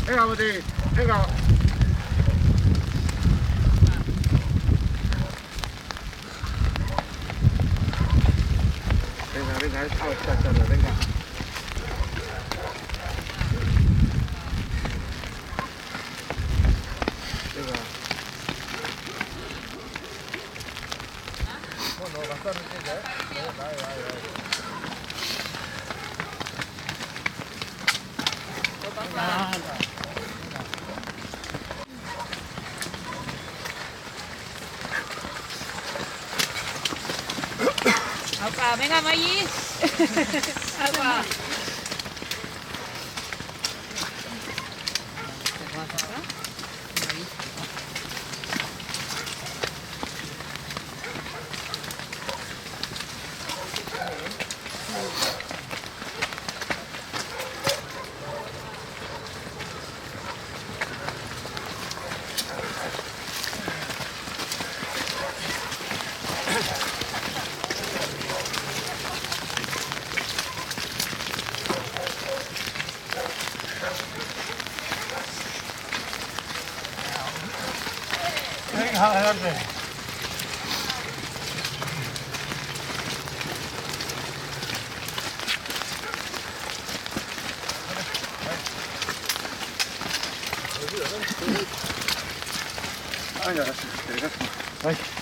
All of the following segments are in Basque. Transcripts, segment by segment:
Venga, Boti, venga. Venga, venga, esta, venga. Venga. Bueno, bastante, 아빠, venga, Maggi. 아빠. Venga, adelante. Venga, gracias.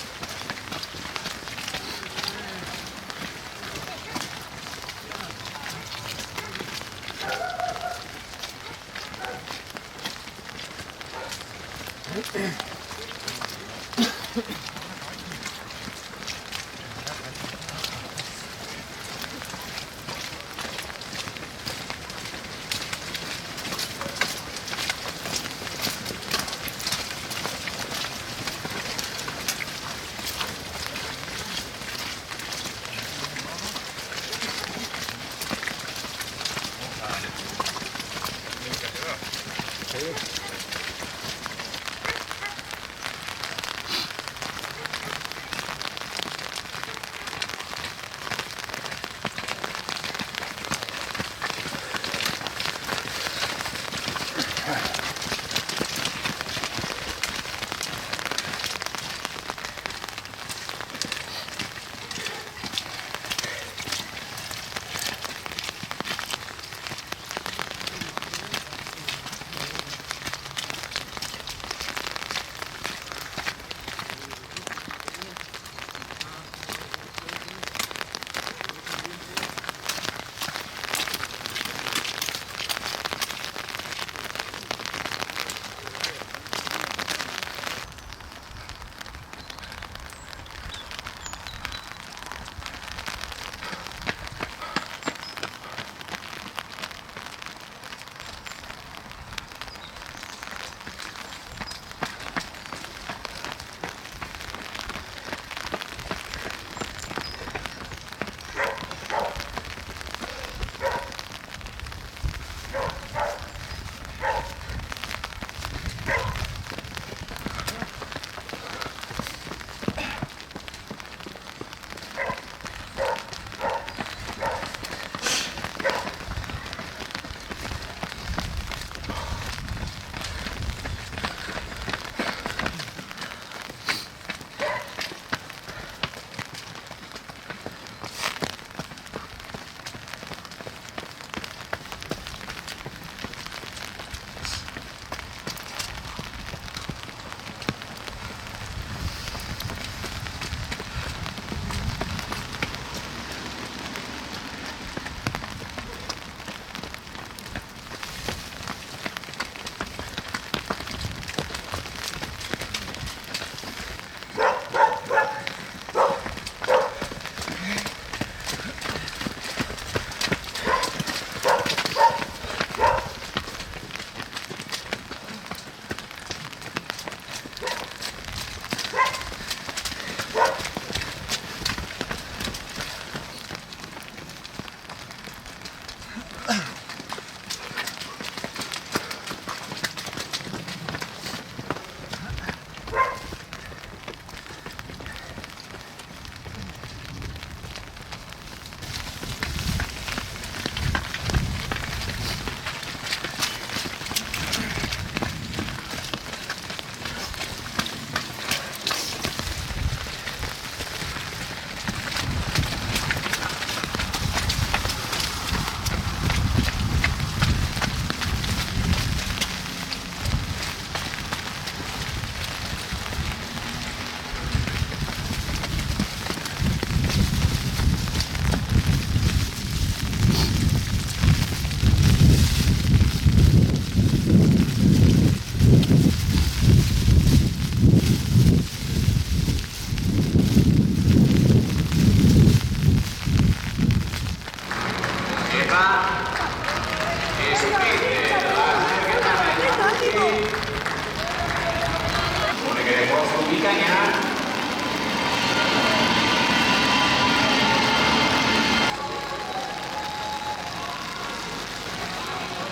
bikaina.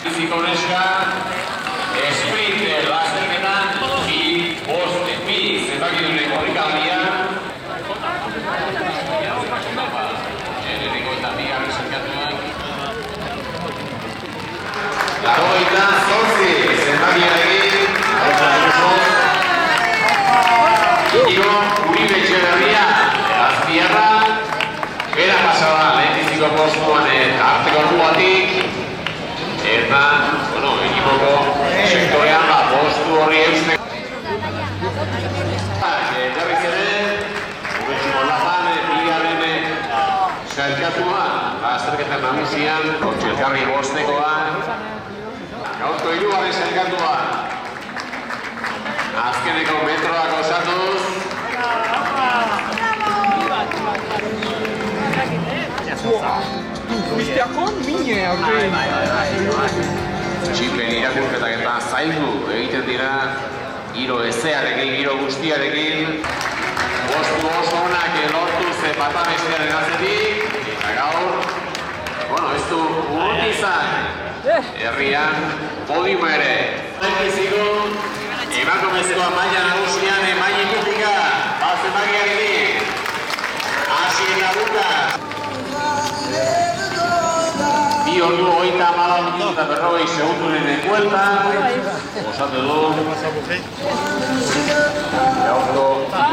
Biziko neska, sprint lasterketan, bi zenbakiduneko horrikaldia. Lehenengo eta bigarren sailkatuak. 88 zenbakiarekin, Iñigo Uribe Etxeberria, Azpiarra, bera pasada lehenbiziko postuan arteko orduatik, eta, ekipoko sektorean postu horri eusten. Berriz ere, Urretxiko Lapan, bigarren sailkatua, lasterketa nagusian, Elkarri bostekoa, gaurko hirugarren sailkatua. Azkeneko metroak osatuz. Txipen irakurketak eta zaildu egiten dira, giro ezearekin, giro guztiarekin. Postu oso onak lortu ze pata bestearen atzetik, eta gaur, ez du urruti izan, herrian podiuma ere. Emakumezkoa maila nagusian maila ikupika, zenbakiarekin, hasi eta buka. 2 ordu 34 minutu eta 40 segunduren buelta, osatu du. Gaurko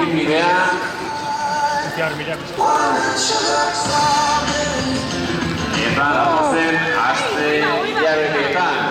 ibilbidea. Eta datozen aste hilabeteetan